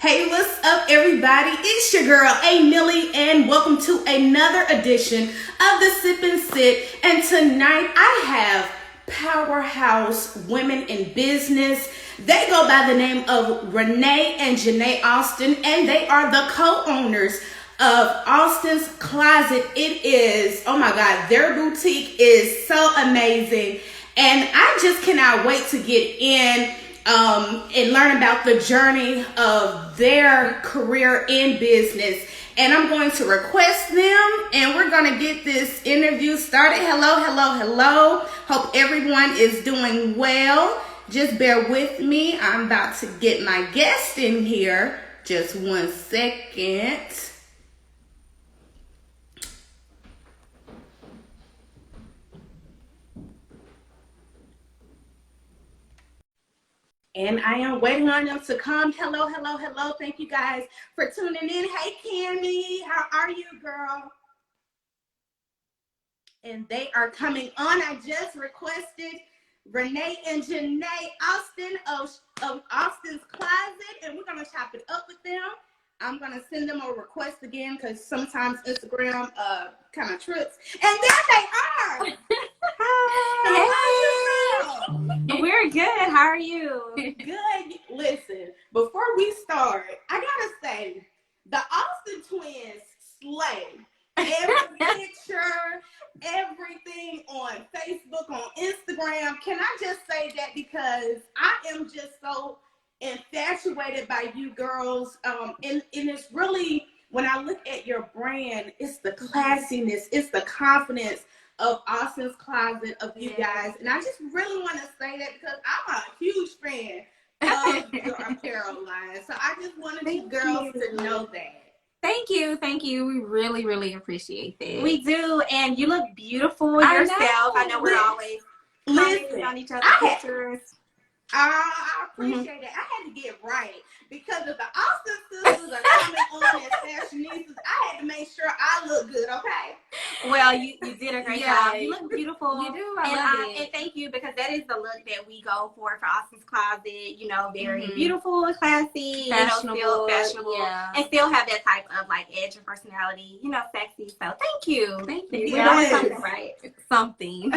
Hey, what's up, everybody? It's your girl, A Millie, and welcome to another edition of the Sip and Sit. And tonight I have powerhouse women in business. They go by the name of Rena and Jana Austin, and they are the co-owners of Austin's Kloset. It is, oh my God, their boutique is so amazing. And I just cannot wait to get in and learn about the journey of their career in business. And I'm going to request them, and we're going to get this interview started. Hello. Hope everyone is doing well. Just bear with me. I'm about to get my guest in here. Just 1 second. And I am waiting on them to come. Hello. Thank you guys for tuning in. Hey, Candy, how are you, girl? And they are coming on. I just requested Rena and Janae Austin of Austin's Kloset, and we're going to chop it up with them. I'm going to send them a request again because sometimes Instagram kind of trips. And there they are. Hi. Hey. We're good. How are you? Good. Listen, before we start, I got to say, the Austin twins slay. Every picture, everything on Facebook, on Instagram. Can I just say that because I am just so infatuated by you girls, and it's really, when I look at your brand, it's the classiness, it's the confidence of Austin's Kloset, of you guys, and I just really want to say that because I'm a huge fan of your apparel line, so I just wanted you girls to know that. Thank you. We really appreciate that. We do, and you look beautiful yourself. I know we're always commenting on each other's pictures. I appreciate that. I had to get right because if the Austin sisters are coming on as fashionistas, I had to make sure I look good, okay? Well, you did a great job. You look beautiful. You do. I love it. And thank you, because that is the look that we go for Austin's Kloset. You know, very beautiful, classy, fashionable, still fashionable, and still have that type of like edge and personality. You know, sexy. So thank you. Thank you. We're doing something right. Something.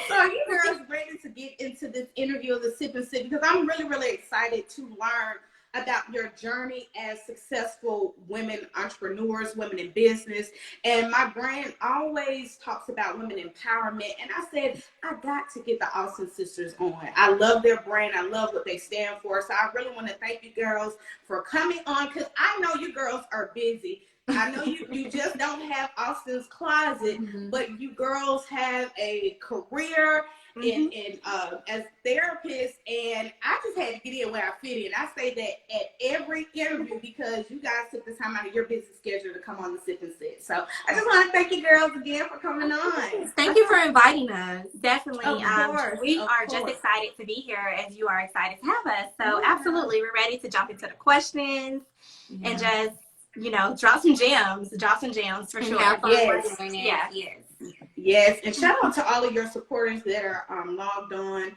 So you girls ready to get into this interview of the Sip and Sit, because I'm really excited to learn about your journey as successful women entrepreneurs, women in business. And my brand always talks about women empowerment. And I said, I got to get the Austin sisters on. I love their brand. I love what they stand for. So I really want to thank you girls for coming on, because I know you girls are busy. I know you just don't have Austin's Kloset, but you girls have a career in as therapists, and I just had to get in where I fit in. I say that at every interview because you guys took the time out of your busy schedule to come on the Sip and Sit. So I just want to thank you girls again for coming on. Thank you for inviting us. Definitely. Of course, we are just excited to be here, as you are excited to have us. So absolutely, we're ready to jump into the questions and just, you know, drop some gems for sure. Yes, and shout out to all of your supporters that are logged on,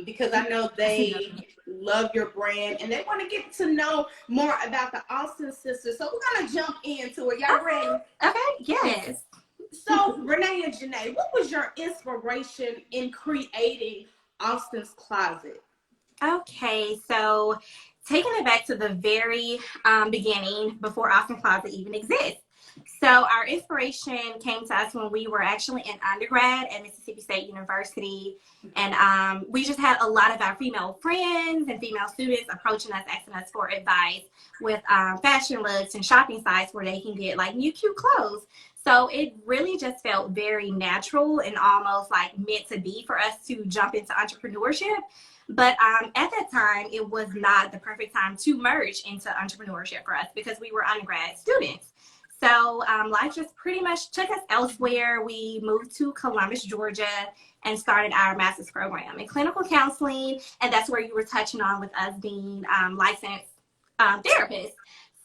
because I know they love your brand and they want to get to know more about the Austin sisters. So we're gonna jump into it. Y'all ready? Okay. Yes. So Rena and Janae, what was your inspiration in creating Austin's Kloset? Okay, so taking it back to the very beginning, before Austin Kloset even exists. So our inspiration came to us when we were actually in undergrad at Mississippi State University. And we just had a lot of our female friends and female students approaching us, asking us for advice with fashion looks and shopping sites where they can get like new cute clothes. So it really just felt very natural and almost like meant to be for us to jump into entrepreneurship. But at that time, it was not the perfect time to merge into entrepreneurship for us because we were undergrad students. So life just pretty much took us elsewhere. We moved to Columbus, Georgia, and started our master's program in clinical counseling. And that's where you were touching on with us being licensed therapists.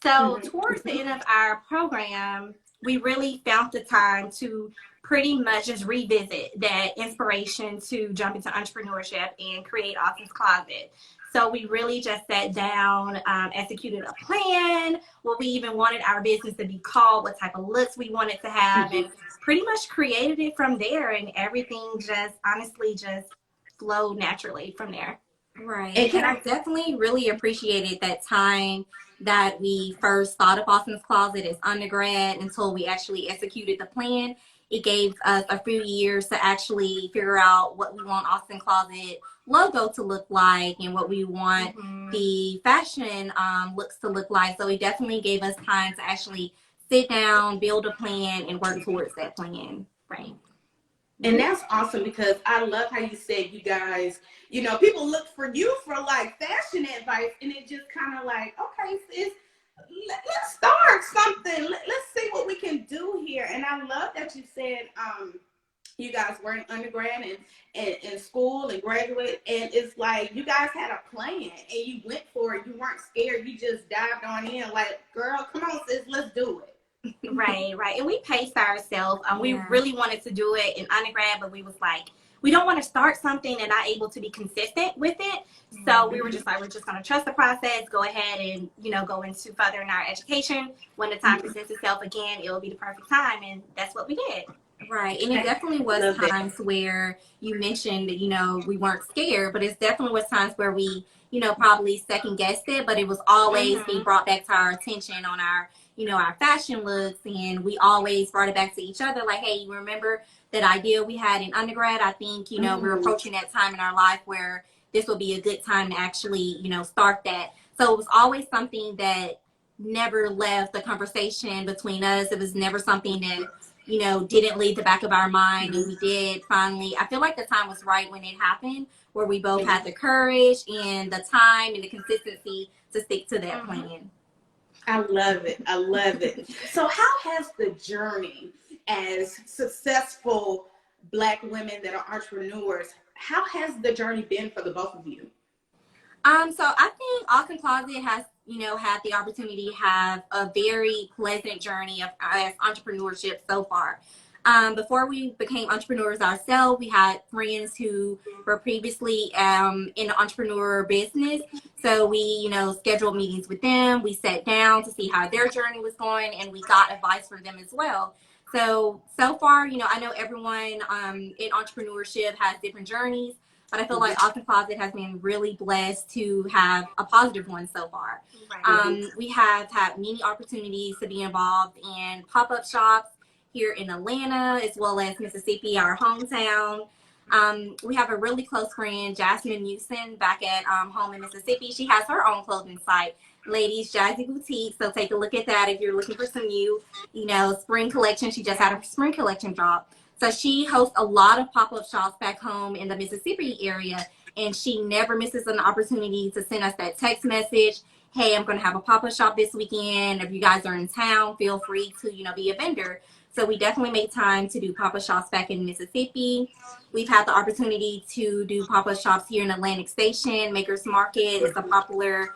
So towards the end of our program, we really found the time to pretty much just revisit that inspiration to jump into entrepreneurship and create Austin's Kloset. So we really just sat down, executed a plan, what we even wanted our business to be called, what type of looks we wanted to have, and pretty much created it from there. And everything just honestly just flowed naturally from there. Right. And I definitely really appreciated that time that we first thought of Austin's Closet as undergrad until we actually executed the plan. It gave us a few years to actually figure out what we want Austin Closet logo to look like and what we want the fashion looks to look like. So it definitely gave us time to actually sit down, build a plan, and work towards that plan. Right. And that's awesome because I love how you said you guys, you know, people look for you for like fashion advice, and it just kind of like, okay, sis, let's start something. Let's see what we can do here. And I love that you said you guys were in undergrad and in school and graduated, and it's like you guys had a plan and you went for it. You weren't scared. You just dived on in like, girl, come on, sis, let's do it. Right. And we paced ourselves. We really wanted to do it in undergrad, but we was like, we don't want to start something and not able to be consistent with it. So we were just like, we're just going to trust the process, go ahead and, you know, go into further in our education. When the time presents itself again, it will be the perfect time. And that's what we did. Right. And it definitely was times where you mentioned that, you know, we weren't scared, but it's definitely was times where we, you know, probably second guessed it, but it was always being brought back to our attention on our, you know, our fashion looks. And we always brought it back to each other. Like, hey, you remember that idea we had in undergrad? I think, you know, we're approaching that time in our life where this will be a good time to actually, you know, start that. So it was always something that never left the conversation between us. It was never something that, you know, didn't leave the back of our mind. And we did finally, I feel like the time was right when it happened, where we both had the courage and the time and the consistency to stick to that plan. I love it. I love it. So how has the journey as successful Black women that are entrepreneurs, how has the journey been for the both of you? So I think Austin Closet has, you know, had the opportunity to have a very pleasant journey of as entrepreneurship so far. Before we became entrepreneurs ourselves, we had friends who were previously in the entrepreneur business. So we, you know, scheduled meetings with them. We sat down to see how their journey was going, and we got advice from them as well. So far, you know, I know everyone in entrepreneurship has different journeys, but I feel like Austin Closet has been really blessed to have a positive one so far. We have had many opportunities to be involved in pop-up shops here in Atlanta, as well as Mississippi, our hometown. We have a really close friend, Jasmine Newson, back at home in Mississippi. She has her own clothing site, Ladies Jazzy Boutique. So take a look at that if you're looking for some new, you know, spring collection. She just had a spring collection drop. So she hosts a lot of pop-up shops back home in the Mississippi area, and she never misses an opportunity to send us that text message. Hey, I'm going to have a pop-up shop this weekend. If you guys are in town, feel free to, you know, be a vendor. So we definitely made time to do pop-up shops back in Mississippi. We've had the opportunity to do pop-up shops here in Atlantic Station. Maker's Market is a popular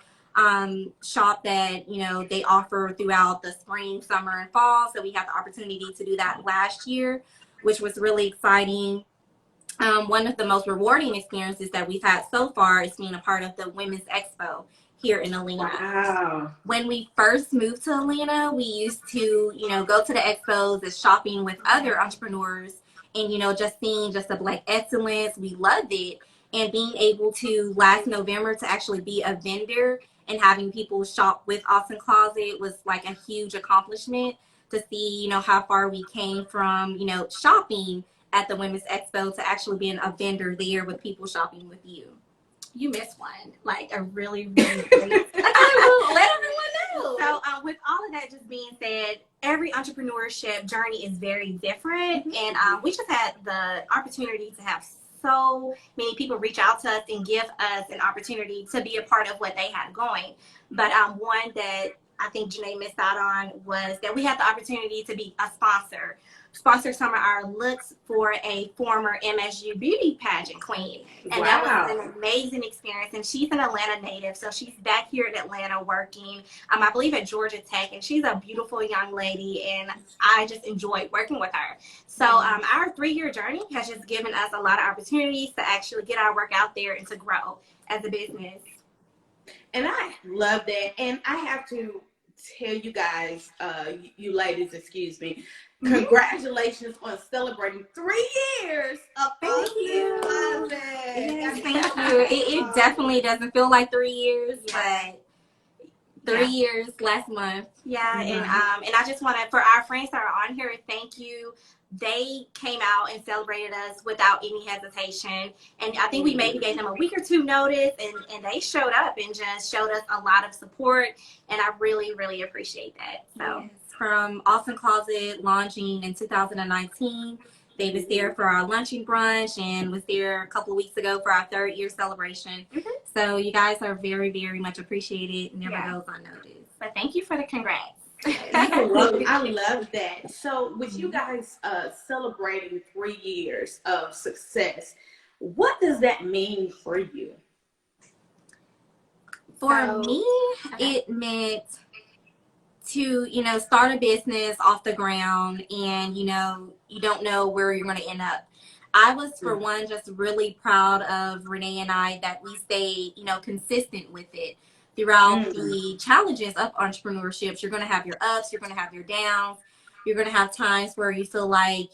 shop that, you know, they offer throughout the spring, summer, and fall. So we had the opportunity to do that last year, which was really exciting. One of the most rewarding experiences that we've had so far is being a part of the Women's Expo here in Atlanta. Wow. When we first moved to Atlanta, we used to, you know, go to the expos and shopping with other entrepreneurs and, you know, just seeing just the Black excellence. We loved it. And being able to last November to actually be a vendor and having people shop with Austin Closet was like a huge accomplishment to see, you know, how far we came from, you know, shopping at the Women's Expo to actually being a vendor there with people shopping with you. You missed one, like a really, really great. Let everyone know. So with all of that just being said, every entrepreneurship journey is very different. And we just had the opportunity to have so many people reach out to us and give us an opportunity to be a part of what they had going. But one that I think Janae missed out on was that we had the opportunity to be a sponsor some of our looks for a former MSU beauty pageant queen. And that was an amazing experience. And she's an Atlanta native, so she's back here in Atlanta working, I believe at Georgia Tech, and she's a beautiful young lady, and I just enjoyed working with her. So our 3-year journey has just given us a lot of opportunities to actually get our work out there and to grow as a business. And I love that. And I have to tell you guys, you ladies, excuse me, congratulations on celebrating 3 years of Thank Awesome you. Closet. Yes, thank you. It definitely doesn't feel like 3 years, but 3 years last month. Yeah, and I just want to, for our friends that are on here, thank you. They came out and celebrated us without any hesitation, and I think we maybe gave them a week or two notice, and they showed up and just showed us a lot of support, and I really, really appreciate that. So Yes. From Awesome Closet launching in 2019, they was there for our luncheon brunch and was there a couple of weeks ago for our 3rd-year celebration. So you guys are very, very much appreciated. Never goes unnoticed. but thank you for the congrats. I love that. So, with you guys celebrating 3 years of success, what does that mean for you? For me, it meant to, start a business off the ground and, you don't know where you're going to end up. I was, for one, just really proud of Renee and I that we stayed, consistent with it throughout the challenges of entrepreneurship. You're going to have your ups, you're going to have your downs, you're going to have times where you feel like,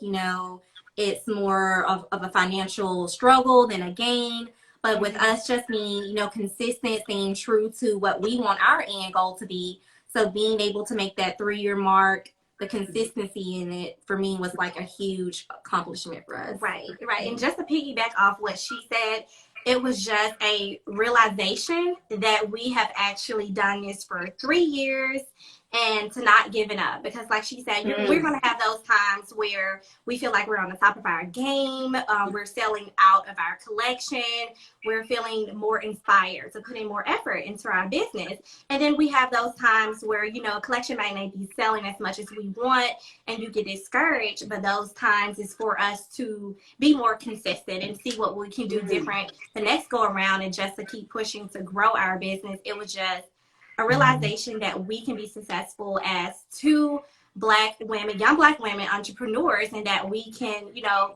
it's more of a financial struggle than a gain. But with us just being, consistent, staying true to what we want our end goal to be. So being able to make that 3-year mark, the consistency in it for me was like a huge accomplishment for us. Right. And just to piggyback off what she said, it was just a realization that we have actually done this for 3 years and to not giving up. Because like she said, we're going to have those times where we feel like we're on the top of our game. We're selling out of our collection. We're feeling more inspired to put in more effort into our business. And then we have those times where, a collection might not be selling as much as we want and you get discouraged. But those times is for us to be more consistent and see what we can do different the next go around and just to keep pushing to grow our business. It was just a realization that we can be successful as two Black women, young Black women entrepreneurs, and that we can,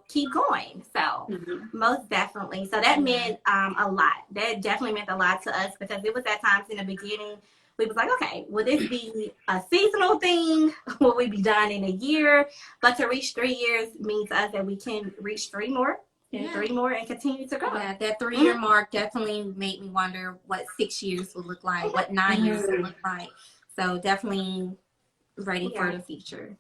keep going. So most definitely. So that meant a lot. That definitely meant a lot to us because it was at times in the beginning we was like, okay, will this be a seasonal thing? Will we be done in a year? But to reach 3 years means to us that we can reach 3 more. And 3 more and continue to grow. Yeah, that 3-year mark definitely made me wonder what 6 years would look like, what 9 years would look like. So definitely ready for the future.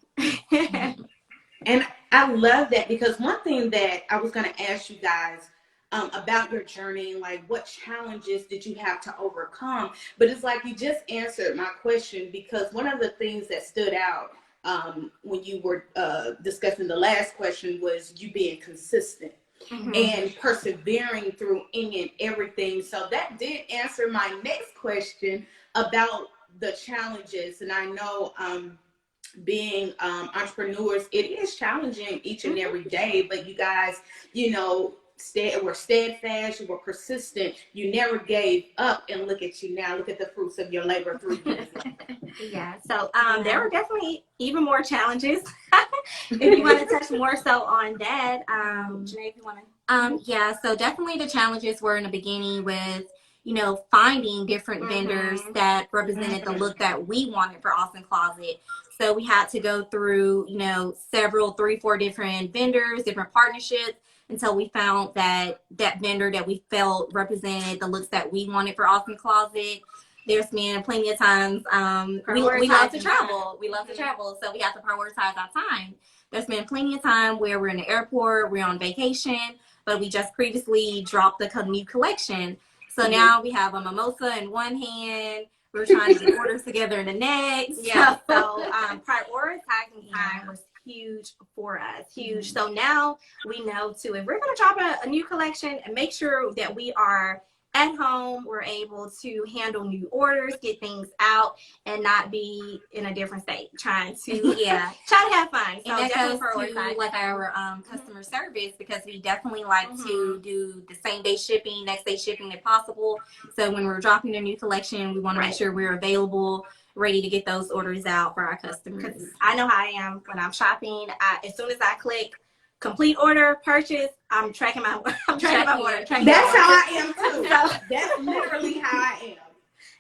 And I love that because one thing that I was going to ask you guys about your journey, like what challenges did you have to overcome? But it's like you just answered my question because one of the things that stood out when you were discussing the last question was you being consistent. And persevering through any and everything. So that did answer my next question about the challenges. And I know being entrepreneurs, it is challenging each and every day, but you guys, were steadfast, you were persistent, you never gave up, and look at you now, look at the fruits of your labor 3 years. So there were definitely even more challenges. If you want to touch more so on that, Janae, if you want to. So definitely the challenges were in the beginning with, finding different vendors that represented the look that we wanted for Awesome Closet. So we had to go through, several, 3-4 different vendors, different partnerships, until we found that vendor that we felt represented the looks that we wanted for Awesome Closet. There's been plenty of times we love to travel. We love to travel, so we have to prioritize our time. There's been plenty of time where we're in the airport, we're on vacation, but we just previously dropped the new collection. So now we have a mimosa in one hand. We're trying to get orders together in the next. So prioritizing time was huge for us. Huge. So now we know too, if we're going to drop a new collection and make sure that we are at home, we're able to handle new orders, get things out, and not be in a different state trying to have fun. So and that goes prioritize to like our customer service because we definitely like to do the same day shipping, next day shipping if possible. So when we're dropping a new collection, we want to make sure we're available, ready to get those orders out for our customers. I know how I am when I'm shopping. As soon as I click complete order, purchase, I'm tracking my order. That's how I am too. That's literally how I am.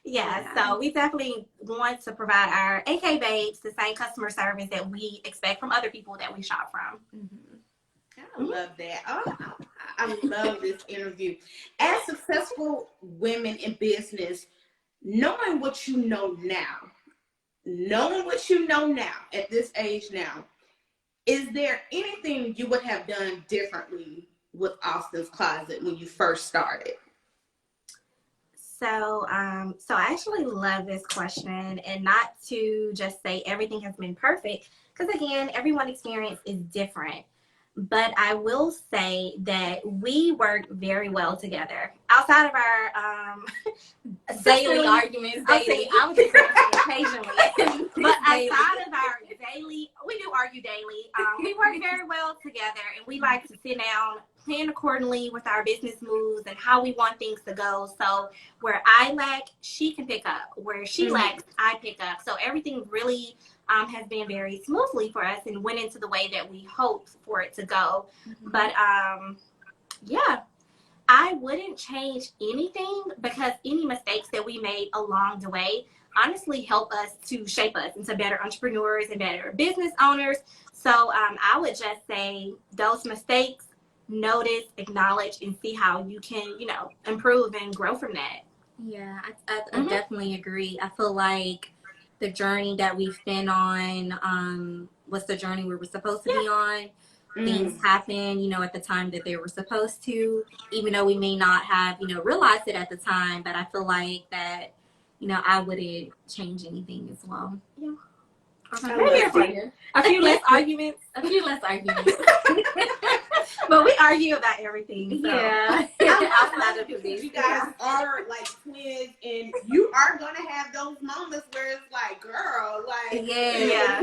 Yeah, so we definitely want to provide our AK babes the same customer service that we expect from other people that we shop from. I love that. Oh, I love this interview. As successful women in business, knowing what you know now at this age now, is there anything you would have done differently with Austin's Closet when you first started? So I actually love this question, and not to just say everything has been perfect, because again, everyone's experience is different. But I will say that we work very well together outside of our Daily arguments, daily. I was just occasionally, but outside of our daily, we do argue daily. We work very well together, and we like to sit down, plan accordingly with our business moves and how we want things to go. So where I lack, she can pick up. Where she lacks, I pick up. So everything really has been very smoothly for us and went into the way that we hoped for it to go. But yeah, I wouldn't change anything, because any mistakes that we made along the way honestly help us to shape us into better entrepreneurs and better business owners. So I would just say those mistakes, notice, acknowledge, and see how you can, improve and grow from that. Yeah, I definitely agree. I feel like the journey that we've been on was the journey we were supposed to be on. Things happen, at the time that they were supposed to, even though we may not have, realized it at the time. But I feel like that, I wouldn't change anything as well. Yeah. Maybe a few less arguments. A few less arguments. But we argue about everything. So. Yeah. Outside of this, you guys are like twins, and you are gonna have those moments where it's like, girl, like, yeah.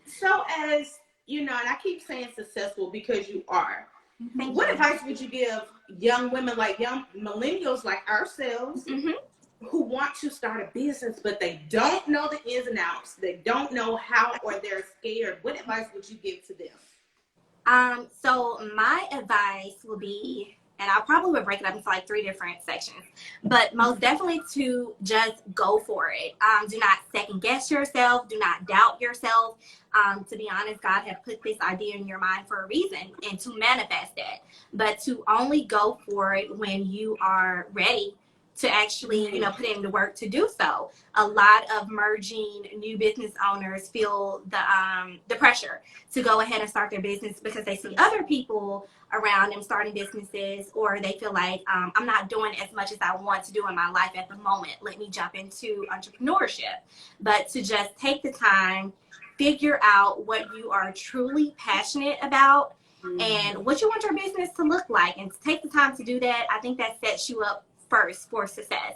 So as you know, and I keep saying successful because you are. What advice would you give young women, like young millennials like ourselves, who want to start a business, but they don't know the ins and outs, they don't know how, or they're scared? What advice would you give to them? So my advice will be, and I probably would break it up into like 3 different sections, but most definitely to just go for it. Do not second guess yourself. Do not doubt yourself. To be honest, God has put this idea in your mind for a reason and to manifest it, but to only go for it when you are ready to actually, put in the work to do so. A lot of merging new business owners feel the pressure to go ahead and start their business because they see other people around them starting businesses, or they feel like I'm not doing as much as I want to do in my life at the moment. Let me jump into entrepreneurship. But to just take the time, figure out what you are truly passionate about and what you want your business to look like, and to take the time to do that, I think that sets you up first for success,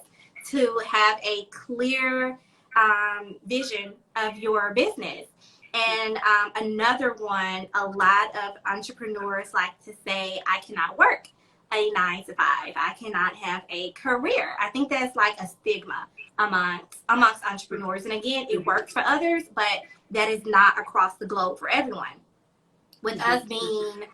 to have a clear vision of your business. And another one, a lot of entrepreneurs like to say, I cannot work a 9 to 5. I cannot have a career. I think that's like a stigma amongst entrepreneurs. And again, it works for others, but that is not across the globe for everyone. With us being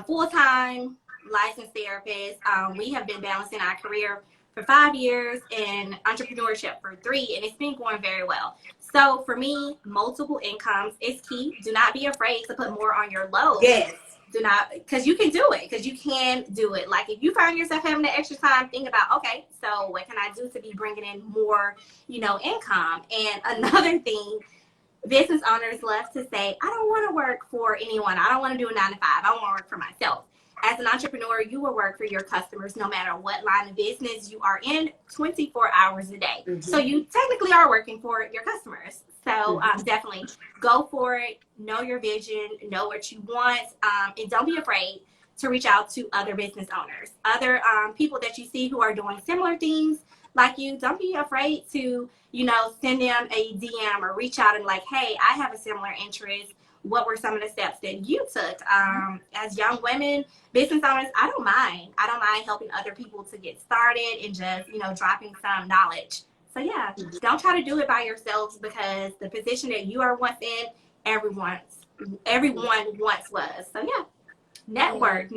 full-time licensed therapists, we have been balancing our career for 5 years and entrepreneurship for 3, and it's been going very well. So for me, multiple incomes is key. Do not be afraid to put more on your load. Yes. Do not, because you can do it, because you can do it. Like if you find yourself having the extra time, think about, okay, so what can I do to be bringing in more, income? And another thing, business owners love to say, I don't want to work for anyone. I don't want to do a 9 to 5. I want to work for myself. As an entrepreneur, you will work for your customers no matter what line of business you are in, 24 hours a day. So you technically are working for your customers. So definitely go for it. Know your vision. Know what you want. And don't be afraid to reach out to other business owners, other people that you see who are doing similar things like you. Don't be afraid to, send them a DM or reach out and like, hey, I have a similar interest. What were some of the steps that you took? As young women, business owners, I don't mind helping other people to get started and just, dropping some knowledge. So yeah, don't try to do it by yourselves, because the position that you are once in, everyone once was. So yeah, network.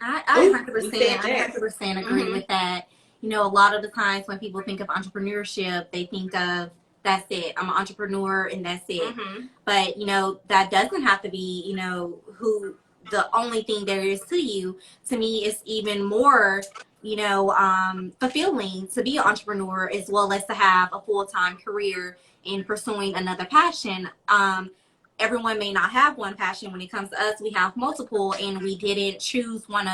I Oh, we 100%, said I that. 100% agree Mhm. with that. You know, a lot of the times when people think of entrepreneurship, they think of that's it. I'm an entrepreneur and that's it. Mhm. But you know, that doesn't have to be, you know, who the only thing there is to you. To me, it's even more, you know, fulfilling to be an entrepreneur as well as to have a full-time career in pursuing another passion. Everyone may not have one passion. When it comes to us, we have multiple, and we didn't choose one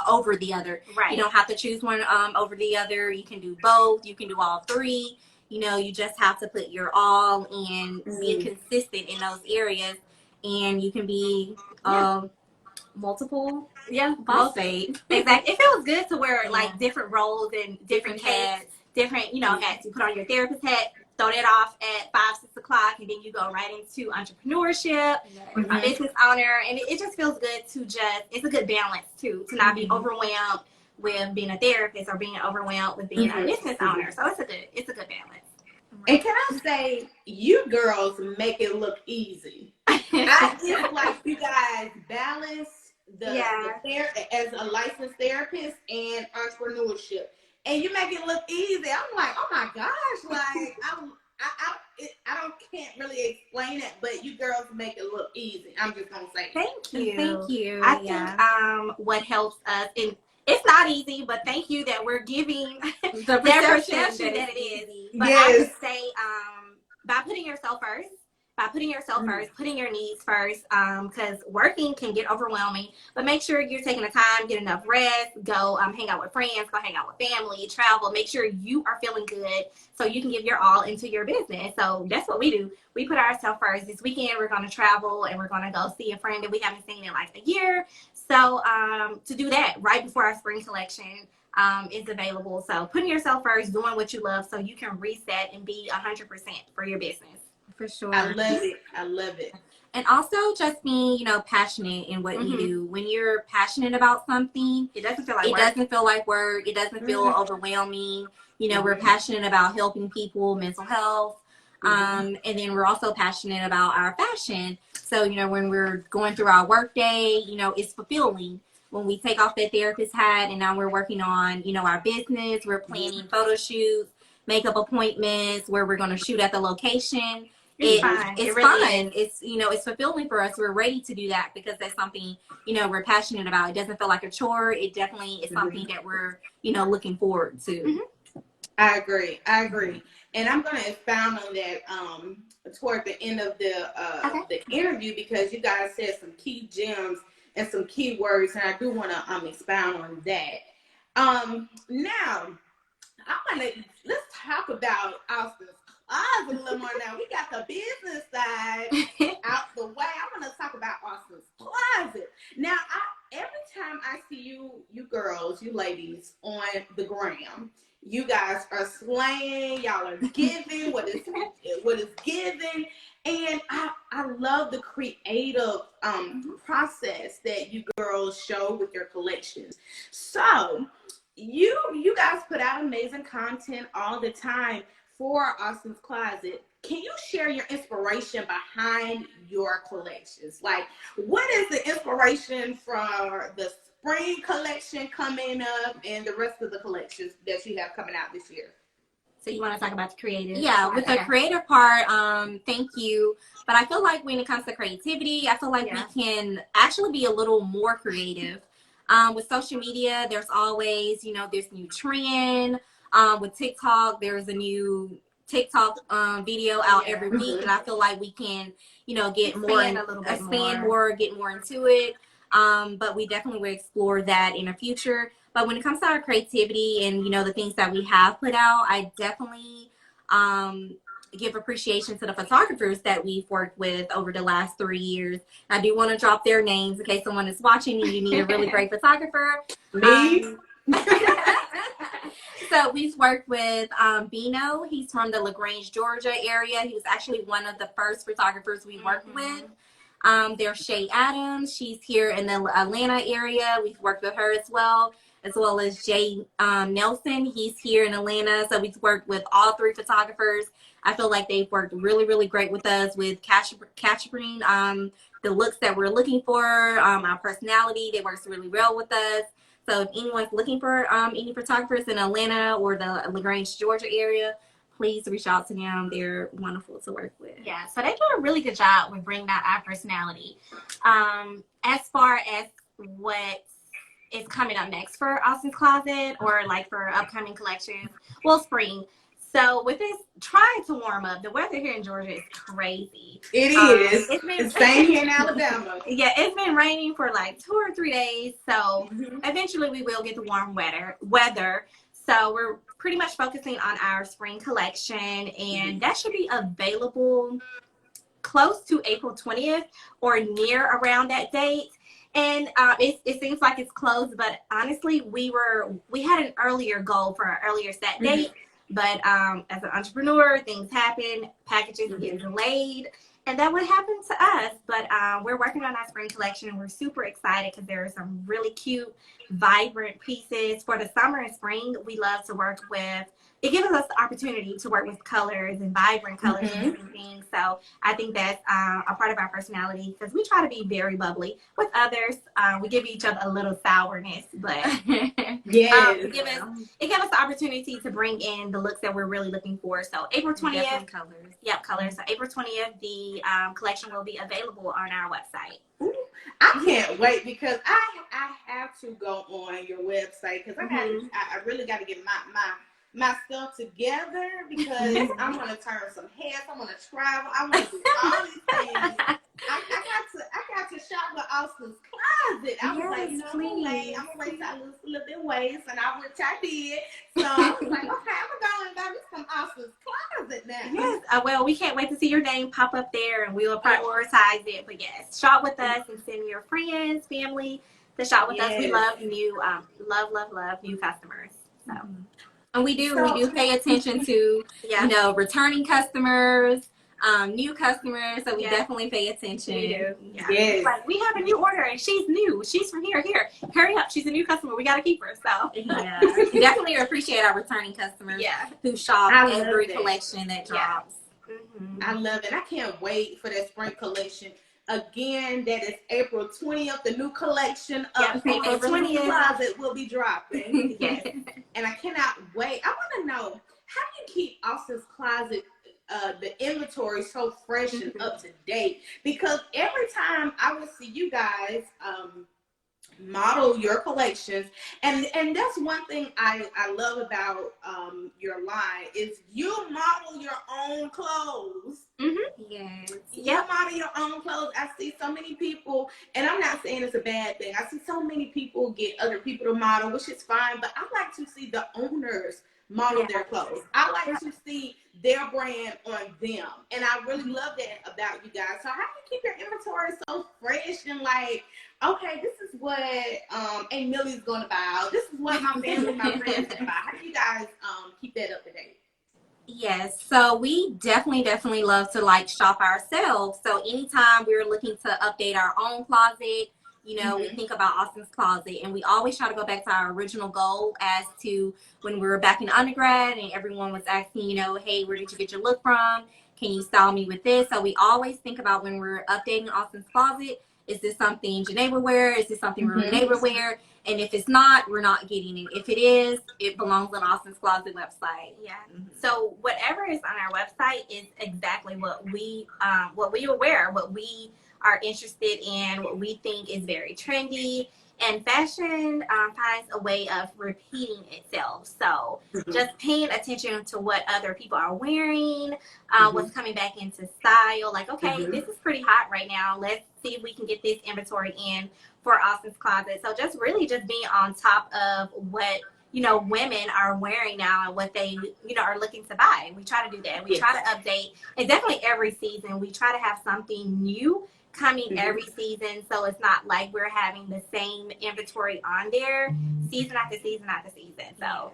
over the other. Right. You don't have to choose one over the other. You can do both. You can do all three. You know, you just have to put your all and be consistent in those areas, and you can be multiple boss babe. Exactly. It feels good to wear Yeah. like different roles and different Different capes, different, you know, hats. You put on your therapist hat, throw that off at 5, 6 o'clock, and then you go right into entrepreneurship, a business owner, and it just feels good to it's a good balance too, to not be overwhelmed with being a therapist or being overwhelmed with being a business owner. So it's a good balance. And can I say, you girls make it look easy. It's like you guys balance the as a licensed therapist and entrepreneurship, and you make it look easy. I'm like, oh my gosh, like I don't can't really explain it, but you girls make it look easy. I'm just gonna say Thank you. Thank you. I think what helps us, and it's not easy, but thank you that we're giving the perception that it is. But I would say by putting yourself first, putting your needs first, because working can get overwhelming. But make sure you're taking the time, get enough rest, go hang out with friends, go hang out with family, travel. Make sure you are feeling good so you can give your all into your business. So that's what we do. We put ourselves first. This weekend we're going to travel and we're going to go see a friend that we haven't seen in like a year. So to do that right before our spring collection is available. So putting yourself first, doing what you love so you can reset and be 100% for your business. For sure. I love it. I love it. And also just being, you know, passionate in what you do. When you're passionate about something, it doesn't feel like work. It doesn't feel like work. It doesn't feel overwhelming. You know, we're passionate about helping people, mental health. And then we're also passionate about our fashion. So, you know, when we're going through our work day, you know, it's fulfilling. When we take off that therapist hat and now we're working on, you know, our business, we're planning photo shoots, makeup appointments, where we're going to shoot at the location. It's fun. It's, you know, it's fulfilling for us. We're ready to do that because that's something, you know, we're passionate about. It doesn't feel like a chore. It definitely is something that we're, you know, looking forward to. I agree. And I'm going to expound on that toward the end of the interview, because you guys said some key gems and some key words, and I do want to expound on that. Now, let's talk about Austin's Closet a little more. Now we got the business side out the way. I want to talk about Austin's Closet. Now, every time I see you girls, you ladies on the gram, you guys are slaying. Y'all are giving what is given, and I love the creative process that you girls show with your collections. So you guys put out amazing content all the time for Austin's Closet. Can you share your inspiration behind your collections? Like, what is the inspiration for the spring collection coming up and the rest of the collections that you have coming out this year? So you want to talk about the creative? Yeah, with the creative part, thank you. But I feel like when it comes to creativity, I feel like we can actually be a little more creative. With social media, there's always, you know, there's new trend. With TikTok, there's a new TikTok video out every week, and I feel like we can, you know, get expand more, get more into it. But we definitely will explore that in the future. But when it comes to our creativity and, you know, the things that we have put out, I definitely give appreciation to the photographers that we've worked with over the last 3 years. I do want to drop their names in case someone is watching and you need a really great photographer. Me? So we've worked with Bino. He's from the LaGrange, Georgia area. He was actually one of the first photographers we worked with. There's Shay Adams. She's here in the Atlanta area. We've worked with her as well as Jay Nelson. He's here in Atlanta. So we've worked with all 3 photographers. I feel like they've worked really, really great with us with capturing the looks that we're looking for, our personality. They works really well with us. So if anyone's looking for any photographers in Atlanta or the LaGrange, Georgia area, please reach out to them. They're wonderful to work with. Yeah, so they do a really good job with bringing out our personality. As far as what is coming up next for Austin's Closet, or like for upcoming collections, well, spring. So with this trying to warm up, the weather here in Georgia is crazy. It is. It's been the same here in Alabama. Yeah, it's been raining for like 2 or 3 days. So eventually we will get the warm weather. So we're pretty much focusing on our spring collection, and that should be available close to April 20th or near around that date. And it seems like it's closed, but honestly, we had an earlier goal for an earlier set date. But as an entrepreneur, things happen, packages get delayed, and that would happen to us. But we're working on our spring collection. We're super excited because there are some really cute, vibrant pieces for the summer and spring. We love to work with. It gives us the opportunity to work with colors and vibrant colors and different things. So I think that's a part of our personality, because we try to be very bubbly with others. We give each other a little sourness, but it gives us the opportunity to bring in the looks that we're really looking for. So April 20th, colors. Yep, colors. So April 20th, the collection will be available on our website. Ooh, I can't wait, because I have to go on your website, because I really got to get my stuff together, because I'm going to turn some heads. I'm going to travel. I want to do all these things. I got to shop with Austin's Closet. I was like, I'm going to wait till I lose a little bit of weight, and which I did. So I was like, okay, I'm going to go and buy me some Austin's Closet now. Yes. Well, we can't wait to see your name pop up there, and we will prioritize it. But yes, shop with us and send your friends, family to shop with us. We love new, love new customers. So. And we do pay attention to, returning customers, new customers. So we definitely pay attention. We do. Yeah. Yes. Like, we have a new order, and she's new. She's from here. Hurry up. She's a new customer. We got to keep her. So yeah, we definitely appreciate our returning customers who shop every collection that drops. I love it. I can't wait for that spring collection. Again, that is April 20th. The new collection of April 20th Closet will be dropping. Yes. And I cannot wait. I want to know, how do you keep Austin's Closet, the inventory, so fresh and up to date? Because every time I would see you guys model your collections, and that's one thing I love about your line, is you model your own clothes. Yes. You model your own clothes. I see so many people, and I'm not saying it's a bad thing, I see so many people get other people to model, which is fine, but I like to see the owners model their clothes. I like to see their brand on them, and I really love that about you guys. So how do you keep your inventory so fresh and like, okay, this is what Aunt Millie's gonna buy, this is what my family, my friends gonna buy? How do you guys keep that up to date? Yes, so we definitely love to shop ourselves. So anytime we're looking to update our own closet, we think about Austin's Closet, and we always try to go back to our original goal as to when we were back in undergrad and everyone was asking, hey, where did you get your look from? Can you style me with this? So we always think about, when we're updating Austin's Closet, is this something Janae would wear? Is this something Renee would wear? And if it's not, we're not getting it. If it is, it belongs on Austin's Closet website. Yeah. So whatever is on our website is exactly what we will wear, what we are interested in, what we think is very trendy. And fashion finds a way of repeating itself. So just paying attention to what other people are wearing, what's coming back into style. Like, okay, this is pretty hot right now. Let's see if we can get this inventory in for Austin's Closet. So just really just being on top of what, women are wearing now and what they, are looking to buy. We try to do that. We try to update. And definitely every season, we try to have something new coming every season, so it's not like we're having the same inventory on there season after season after season. So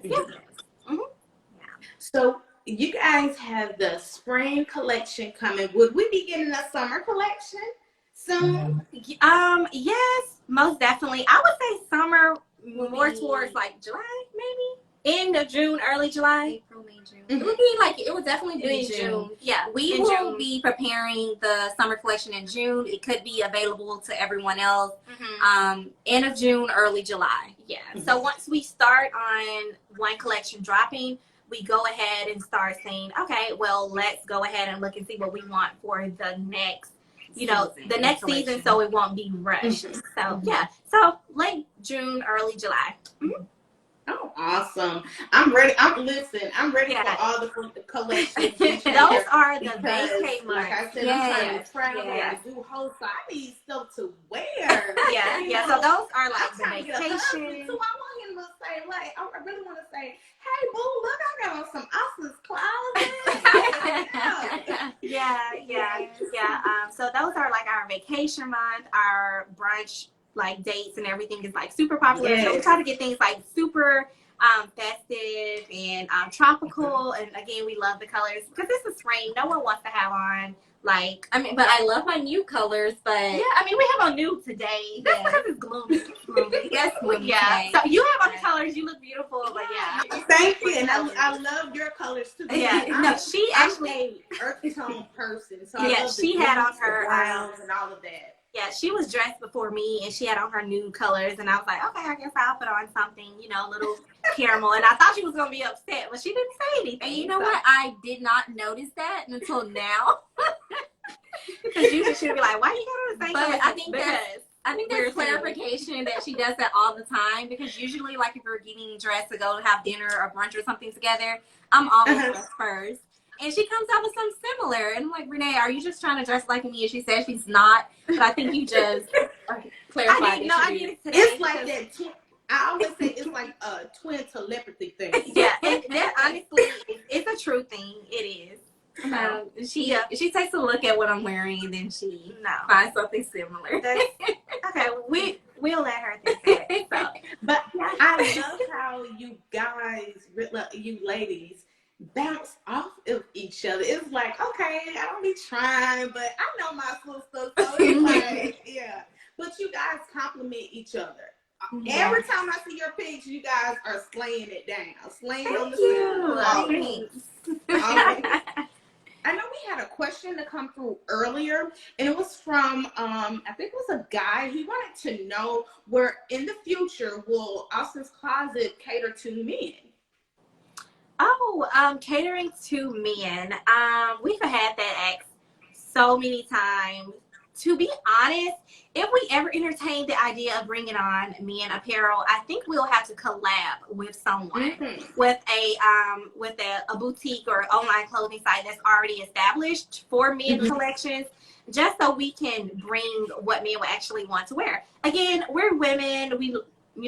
So you guys have the spring collection coming. Would we be getting a summer collection soon? Yes, most definitely. I would say summer, more towards like July, maybe. end of June, early July. April, May, June. Mhm. It would be like, it would definitely be In June. June. Yeah. We in will June. be preparing the summer collection in June. It could be available to everyone else. End of June, early July. Yeah. So once we start on one collection dropping, we go ahead and start saying, okay, well, let's go ahead and look and see what we want for the next, the next season, so it won't be rushed. So yeah. So late June, early July. Oh, awesome. I'm ready. I'm ready for all the collections. Those are the because, vacay months. like I said, I'm trying to travel and do hosts, so I need stuff to wear. Yeah. So those are like the I'm trying to get a husband, vacation. too. I want him to say, like, I really want to say, hey, boo, look, I got on some Austin's closet. Yeah. So those are like our vacation month, our brunch like dates and everything is like super popular. Yes. So we try to get things like super festive and tropical. And again, we love the colors because this is spring. No one wants to have on like, but I love my new colors, but we have on nude today. That's because it's gloomy. Yes, yeah. So you have on colors. You look beautiful, but yeah. Thank you, and I love your colors too. Yeah. No, she actually I'm a earth tone person, so yeah, she had on her browns and all of that. Yeah, she was dressed before me, and she had on her nude colors, and I was like, okay, I guess I'll put on something, a little caramel. And I thought she was gonna be upset, but she didn't say anything. And you know what? I did not notice that until now. Because usually she'd be like, why you gotta say But something? I think there's clarification that she does that all the time, because usually, like, if we're getting dressed to go have dinner or brunch or something together, I'm always dressed first. And she comes out with something similar. And I'm like, Renee, are you just trying to dress like me? And she says she's not. But I think you just clarified. I needed today. It's like that. I always say it's like a twin telepathy thing. Yeah, and that honestly, it's a true thing. It is. She takes a look at what I'm wearing, and then she finds something similar. Okay, we'll let her think that. So. But I love how you guys, you ladies, bounce off of each other. It's like, okay, I don't be trying, but I know my sister, so it's like, yeah. But you guys compliment each other. Every time I see your pics, you guys are slaying it down, slaying on the I know we had a question to come through earlier, and it was from, I think it was a guy. He wanted to know where in the future will Austin's Closet cater to men? Catering to men. We've had that asked so many times. To be honest, if we ever entertain the idea of bringing on men apparel, I think we'll have to collab with someone, with a boutique or online clothing site that's already established for men collections, just so we can bring what men would actually want to wear. Again, we're women. We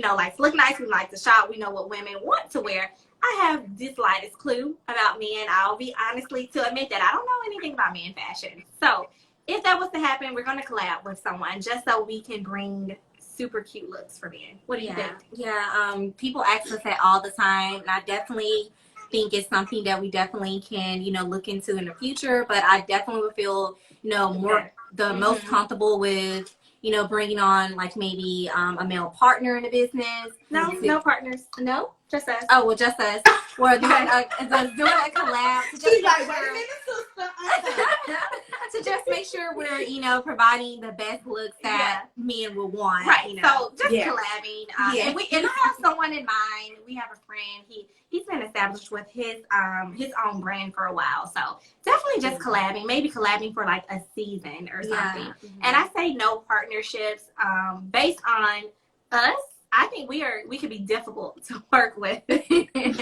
like to look nice. We like to shop. We know what women want to wear. I have the slightest clue about men. I'll be honestly to admit that I don't know anything about men fashion. So if that was to happen, we're going to collab with someone just so we can bring super cute looks for men. What do you think? Yeah, people ask us that all the time, and I definitely think it's something that we definitely can, look into in the future. But I definitely would feel, most comfortable with, bringing on like maybe a male partner in the business. No partners. No, just us. Oh, well, just us. Or doing a collab. She's like, wait a minute, sister. To just make sure we're, providing the best looks that men will want. Right. So just collabing. And I have someone in mind. We have a friend. He's been established with his own brand for a while. So definitely just collabing. Maybe collabing for like a season or something. And I say no partnerships based on us. I think we could be difficult to work with. We could be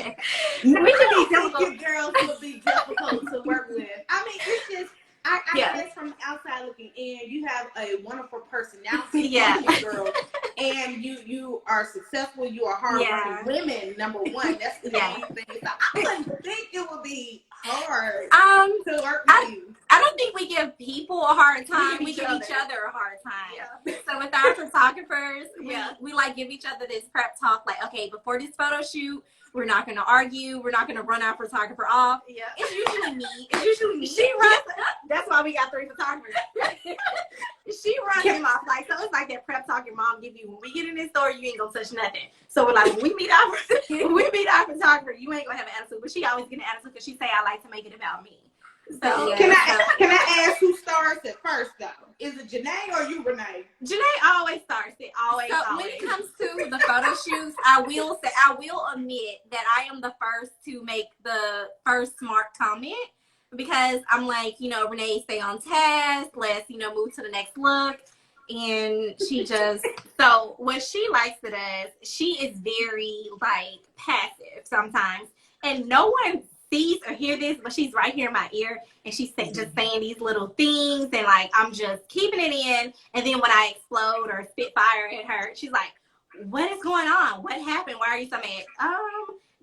difficult. Girls would be difficult to work with. I mean, it's just, I guess from the outside looking in, you have a wonderful personality, girl, and you are successful. You are hardworking women. Number one, that's the main thing. So I wouldn't think it would be hard to work with you. I don't think we give people a hard time. We give each other a hard time. Yeah. So with our photographers, we like give each other this prep talk. Like, okay, before this photo shoot, we're not going to argue. We're not going to run our photographer off. Yeah. It's usually me. She runs. That's why we got 3 photographers. She runs him off. Like, so it's like that prep talk your mom give you. When we get in this store, you ain't going to touch nothing. So we're like, when we meet our photographer, you ain't going to have an attitude. But she always get an attitude because she say, I like to make it about me. So can I ask who starts it first though? Is it Janae or you, Renee? Janae always starts it. Always. When it comes to the photo shoots, I will admit that I am the first to make the first smart comment because I'm like, Renee, stay on task. Let's, move to the next look. And she just so what she likes to do, she is very like passive sometimes, and no one sees or hear this, but she's right here in my ear, and she's just saying these little things, and like I'm just keeping it in. And then when I explode or spit fire at her, she's like, "What is going on? What happened? Why are you so mad?"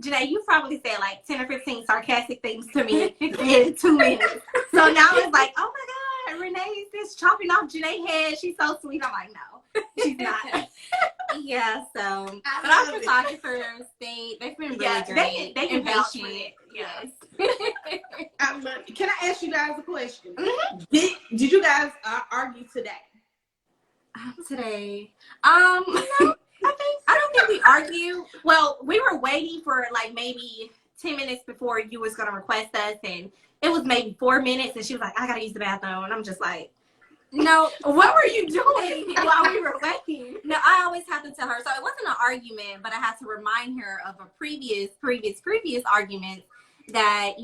Janae, you probably said like 10 or 15 sarcastic things to me in 2 minutes. So now it's like, oh my God, Renee's just chopping off Janae's head. She's so sweet. I'm like, no, she's not. Yeah, so but our photographers, they've been really great. They can vouch for it. Yes. Can I ask you guys a question? Mm-hmm. Did you guys argue today? Today, I don't think we argue. Well, we were waiting for like maybe 10 minutes before you was gonna request us, and it was maybe 4 minutes, and she was like, I gotta use the bathroom, and I'm just like, no, what were you doing while we were waiting? No, I always have to tell her. So it wasn't an argument, but I had to remind her of a previous argument that,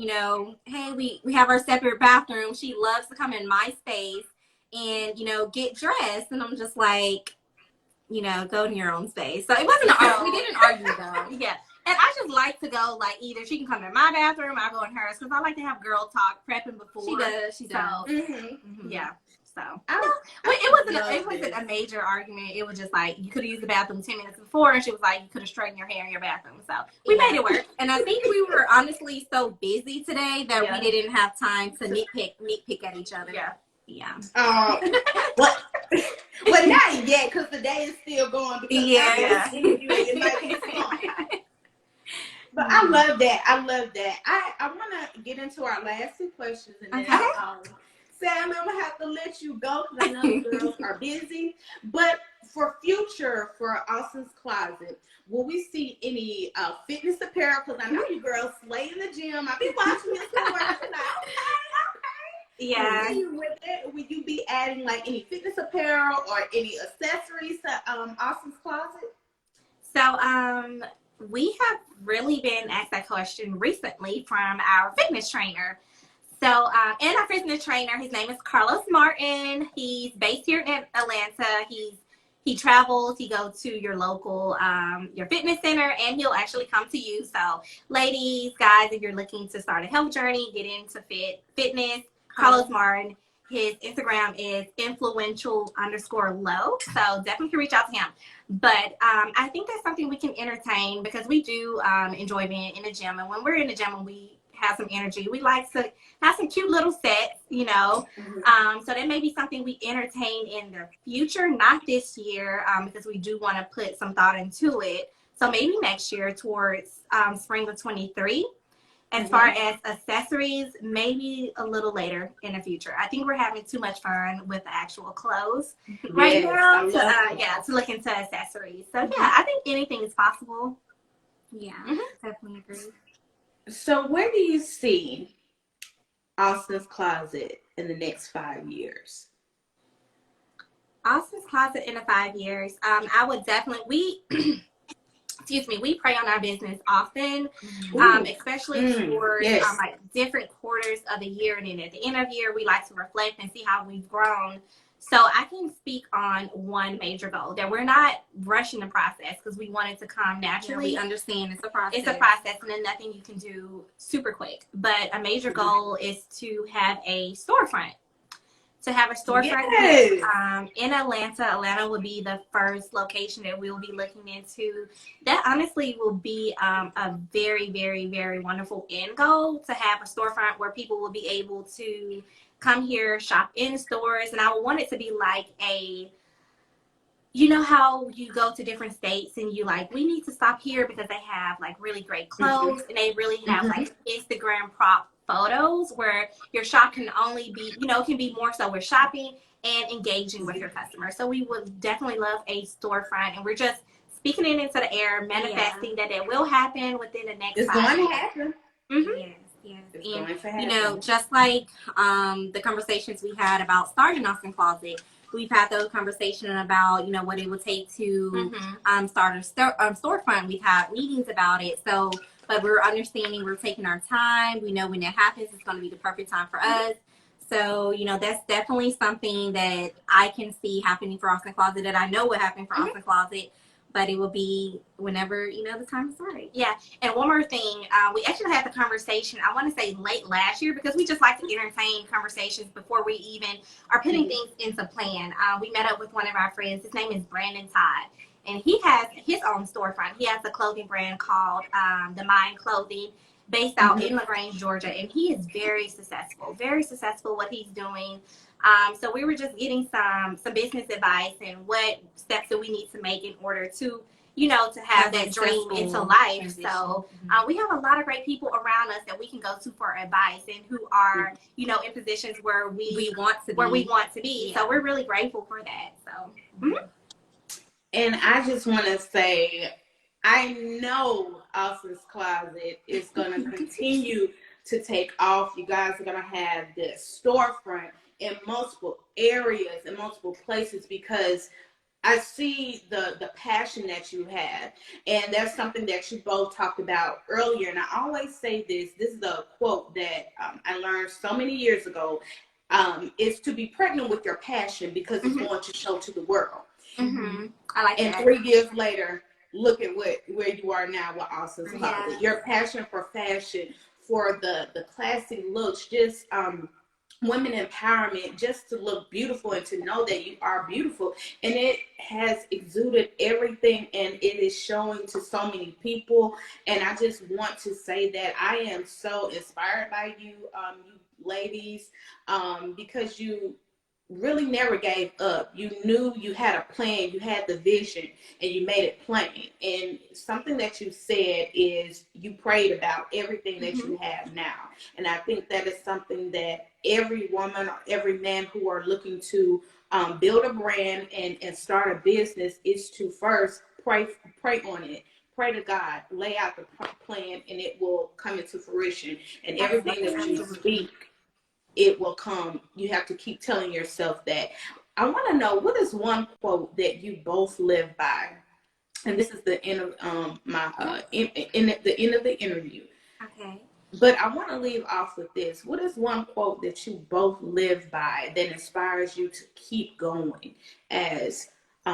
hey, we have our separate bathroom. She loves to come in my space and, get dressed. And I'm just like, go in your own space. So it wasn't an argument. We didn't argue though. Yeah. And I just like to go, like, either she can come in my bathroom, I go in hers, because I like to have girl talk, prepping before. She does. Mm-hmm. Yeah. So, it wasn't a major argument. It was just like, you could have used the bathroom 10 minutes before, and she was like, you could have straightened your hair in your bathroom. So we made it work. And I think we were honestly so busy today that we didn't have time to nitpick at each other. Yeah. Yeah. Well, not yet, because the day is still going. Yeah. But I love that. I want to get into our last 2 questions, and then Sam, I'm gonna have to let you go because I know the girls are busy. But for Austin's Closet, will we see any fitness apparel? Because I know you girls slay in the gym. I've been watching this work tonight. Yeah. Will you be adding like any fitness apparel or any accessories to Austin's Closet? So we have really been asked that question recently from our fitness trainer. So, and our fitness trainer, his name is Carlos Martin. He's based here in Atlanta. He travels. He goes to your local your fitness center, and he'll actually come to you. So, ladies, guys, if you're looking to start a health journey, get into fitness, Carlos Martin. His Instagram is influential_low. So definitely can reach out to him. But I think that's something we can entertain because we do enjoy being in the gym. And when we're in the gym and we have some energy, we like to have some cute little sets, Mm-hmm. So that may be something we entertain in the future, not this year, because we do want to put some thought into it. So maybe next year towards spring of 23. As far as accessories, maybe a little later in the future. I think we're having too much fun with the actual clothes right now to look into accessories. So yeah, I think anything is possible. Yeah, definitely agree. So where do you see Austin's Closet in the next 5 years? Austin's Closet in the 5 years. I would definitely we pray on our business often, especially towards like different quarters of the year, and then at the end of the year we like to reflect and see how we've grown. So I can speak on one major goal that we're not rushing the process because we want it to come naturally. Yeah, we understand it's a process. It's a process, and then nothing you can do super quick. But a major goal is to have a storefront. In Atlanta. Atlanta will be the first location that we'll be looking into. That honestly will be a very, very, very wonderful end goal, to have a storefront where people will be able to come here, shop in stores, and I want it to be like a, you know how you go to different states and you like, we need to stop here because they have like really great clothes and they really have like Instagram prop photos where your shop can only be, can be more so with shopping and engaging with your customers. So we would definitely love a storefront, and we're just speaking it into the air, manifesting that it will happen within the next It's 5 years. going to happen. Yes. It's going to happen. You know, just like the conversations we had about starting Austin Closet, we've had those conversations about, you know, what it would take to start a storefront. We've had meetings about it. So, but we're understanding, we're taking our time. We know when it happens, it's going to be the perfect time for us. So, you know, that's definitely something that I can see happening for Austin Closet, that I know will happen for Austin Closet. But it will be whenever, you know, the time is right. Yeah. And one more thing, we actually had the conversation, I want to say late last year, because we just like to entertain conversations before we even are putting things into plan. We met up with one of our friends. His name is Brandon Todd, and he has his own storefront. He has a clothing brand called The Mind Clothing, based out in LaGrange, Georgia, and he is very successful what he's doing. So we were just getting some business advice and what steps do we need to make in order to, you know, to have that dream into life. Transition. So we have a lot of great people around us that we can go to for advice, and who are, you know, in positions where we want to be. Yeah. So we're really grateful for that. So. And I just want to say, I know Austin's Closet is going to continue to take off. You guys are going to have this storefront in multiple areas, in multiple places, because I see the passion that you have. And that's something that you both talked about earlier. And I always say this is a quote that I learned so many years ago, is to be pregnant with your passion, because it's going to show to the world. I like and that. 3 years later, look at where you are now with Austin's Closet. Your passion for fashion, for the classy looks, just women empowerment, just to look beautiful and to know that you are beautiful. And it has exuded everything, and it is showing to so many people. And I just want to say that I am so inspired by you, you ladies, because you really never gave up. You knew you had a plan, you had the vision, and you made it plain. And something that you said is you prayed about everything that you have now. And I think that is something that every woman or every man who are looking to build a brand and start a business is to first pray on it. Pray to God, lay out the plan, and it will come into fruition. And everything that you speak, it will come. You have to keep telling yourself that. I want to know, what is one quote that you both live by? And this is the end of the end of the interview. Okay. But I want to leave off with this. What is one quote that you both live by that inspires you to keep going as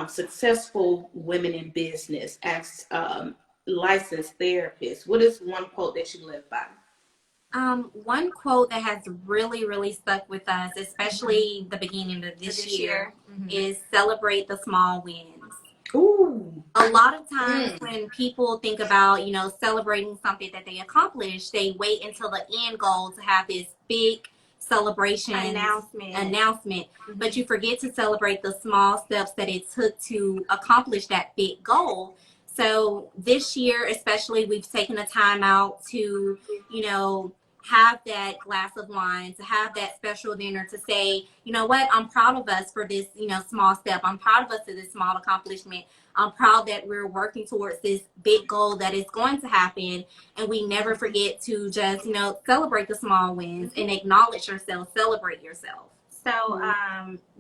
successful women in business, as licensed therapists? What is one quote that you live by? One quote that has really, really stuck with us, especially the beginning of this year, is celebrate the small wins. Ooh. A lot of times when people think about, you know, celebrating something that they accomplished, they wait until the end goal to have this big celebration announcement. But you forget to celebrate the small steps that it took to accomplish that big goal. So this year, especially, we've taken a time out to, you know, have that glass of wine, to have that special dinner, to say, you know what, I'm proud of us for this, you know, small step. I'm proud of us for this small accomplishment. I'm proud that we're working towards this big goal that is going to happen. And we never forget to just, you know, celebrate the small wins and acknowledge yourself, celebrate yourself. So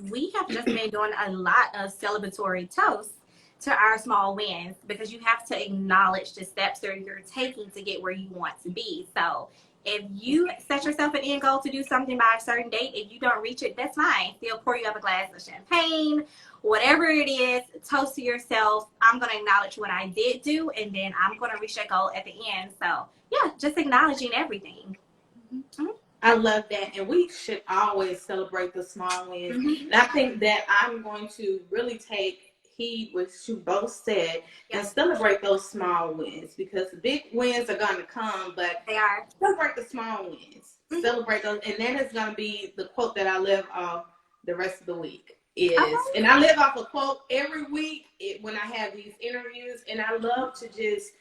we have just been doing a lot of celebratory toasts to our small wins, because you have to acknowledge the steps that you're taking to get where you want to be. So if you set yourself an end goal to do something by a certain date, if you don't reach it, that's fine. Still pour you up a glass of champagne, whatever it is, toast to yourself. I'm going to acknowledge what I did do, and then I'm going to reach that goal at the end. So yeah, just acknowledging everything. I love that. And we should always celebrate the small wins. And I think that I'm going to really take heed what you both said and celebrate those small wins, because the big wins are going to come, but they are. Celebrate the small wins. Celebrate those. And that is going to be the quote that I live off the rest of the week. Okay. And I live off a quote every week when I have these interviews. And I love to just,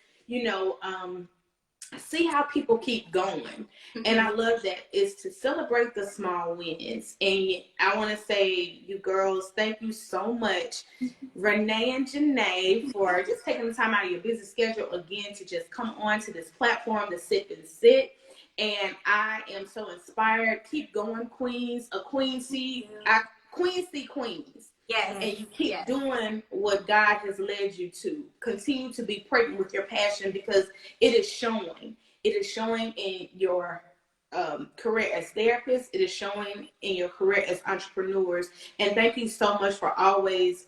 see how people keep going. And I love that is to celebrate the small wins. And I want to say, you girls, thank you so much, Renee and Janae, for just taking the time out of your busy schedule again to just come on to this platform to sip and sit. And I am so inspired. Keep going, queens. A queen see queens. Yes. And you keep doing what God has led you to. Continue to be pregnant with your passion, because it is showing. It is showing in your career as therapists. It is showing in your career as entrepreneurs. And thank you so much for always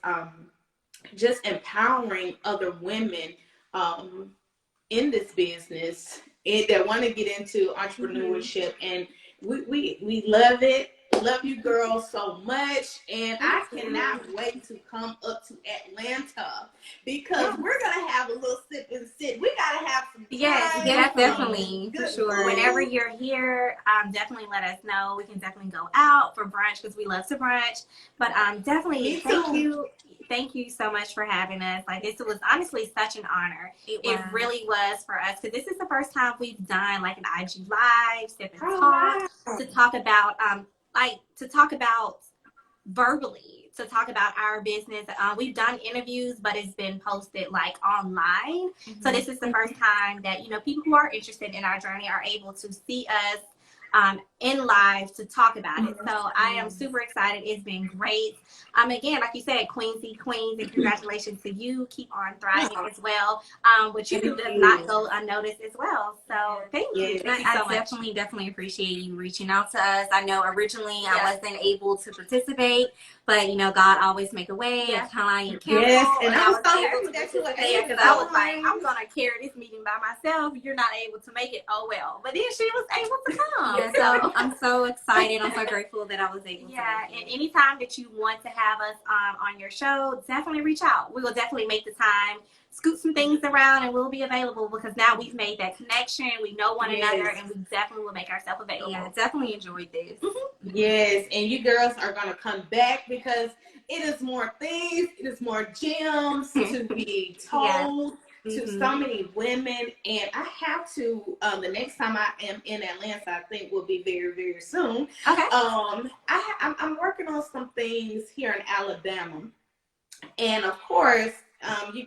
just empowering other women in this business that want to get into entrepreneurship. And we love it. Love you girls so much, and I cannot wait to come up to Atlanta, because we're gonna have a little sip and sit. We gotta have some time. Definitely, for sure. Whenever you're here, definitely let us know. We can definitely go out for brunch, because we love to brunch. But definitely thank you so much for having us. Like, this was honestly such an honor. It really was for us, because this is the first time we've done like an IG live, sip and talk, to talk about verbally, to talk about our business. We've done interviews, but it's been posted like online. So this is the first time that, people who are interested in our journey are able to see us in live to talk about it. So I am super excited. It's been great. Again, like you said, Queensy Queens, and congratulations to you. Keep on thriving as well. Which you does not go unnoticed as well. So thank you. Thank you so much. Definitely appreciate you reaching out to us. I know originally I wasn't able to participate, but God always make a way. A client canceled. Yes, and I was so able to participate, because I was like, I'm gonna carry this meeting by myself. You're not able to make it. Oh well. But then she was able to come. So I'm so excited. I'm so grateful that I was able to. Yeah, and anytime that you want to have us on your show, definitely reach out. We will definitely make the time, scoot some things around, and we'll be available, because now we've made that connection. We know one another, and we definitely will make ourselves available. Yeah, definitely enjoyed this. Yes, and you girls are going to come back, because it is more things, it is more gems to be told to so many women. And I have to, the next time I am in Atlanta, I think will be very, very soon. Okay. I'm working on some things here in Alabama. And of course, you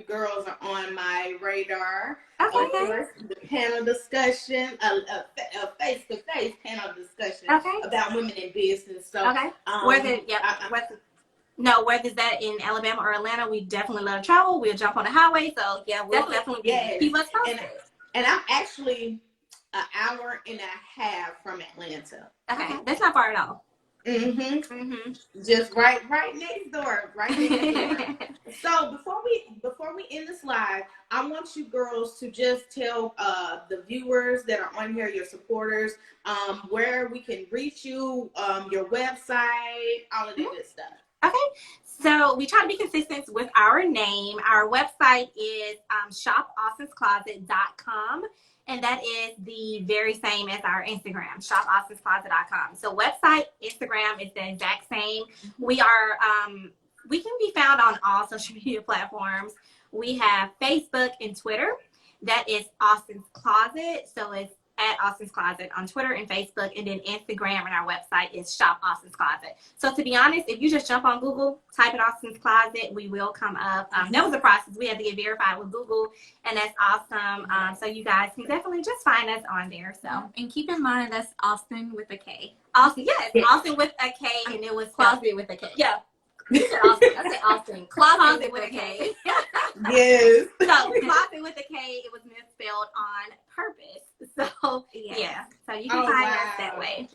girls are on my radar. Okay. Of course, the panel discussion, a face-to-face panel discussion about women in business. So, whether that in Alabama or Atlanta, we definitely love to travel. We'll jump on the highway. So we'll definitely keep us posted. And I'm actually an hour and a half from Atlanta. Okay, that's not far at all. Just right next door, So before we end this live, I want you girls to just tell the viewers that are on here, your supporters, where we can reach you, your website, all of that good stuff. Okay, so we try to be consistent with our name. Our website is shopaustenscloset.com. And that is the very same as our Instagram, shopaustenscloset.com. So website, Instagram is the exact same. We are, we can be found on all social media platforms. We have Facebook and Twitter. That is Austin's Closet. So it's at Austin's Closet on Twitter and Facebook. And then Instagram and our website is Shop Austin's Closet. So to be honest, if you just jump on Google, type in Austin's Closet, we will come up. That was a process. We had to get verified with Google, and that's awesome. So you guys can definitely just find us on there. So, and keep in mind, that's Austin with a K. Austin, yes. Austin with a K, and it was Closet with a K. Yeah. I said Austin. Closet with a K. Yes. So Closet with a K, it was misspelled on purpose. So yeah. So you can find us that way.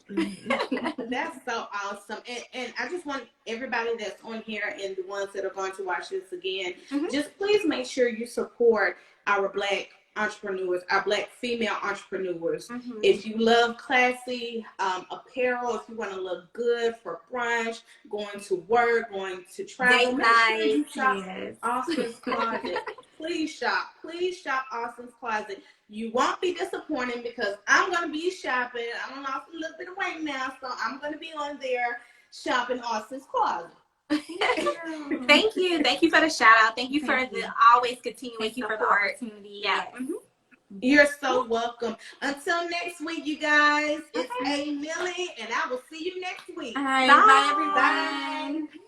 That's so awesome. And I just want everybody that's on here and the ones that are going to watch this again, just please make sure you support our Black entrepreneurs, our Black female entrepreneurs. If you love classy apparel, if you want to look good for brunch, going to work, going to travel, date night, Austin's Closet. please shop. Please shop Austin's Closet. You won't be disappointed because I'm going to be shopping. I'm lost a little bit of weight now, so I'm going to be on there shopping Austin's Closet. Thank you. Thank you for the shout out. Thank you for the always continuing Thank you support. for the opportunity. Yeah. You're so welcome. Until next week, you guys, it's A. Millie, and I will see you next week. All right. Bye. Bye everyone. Bye.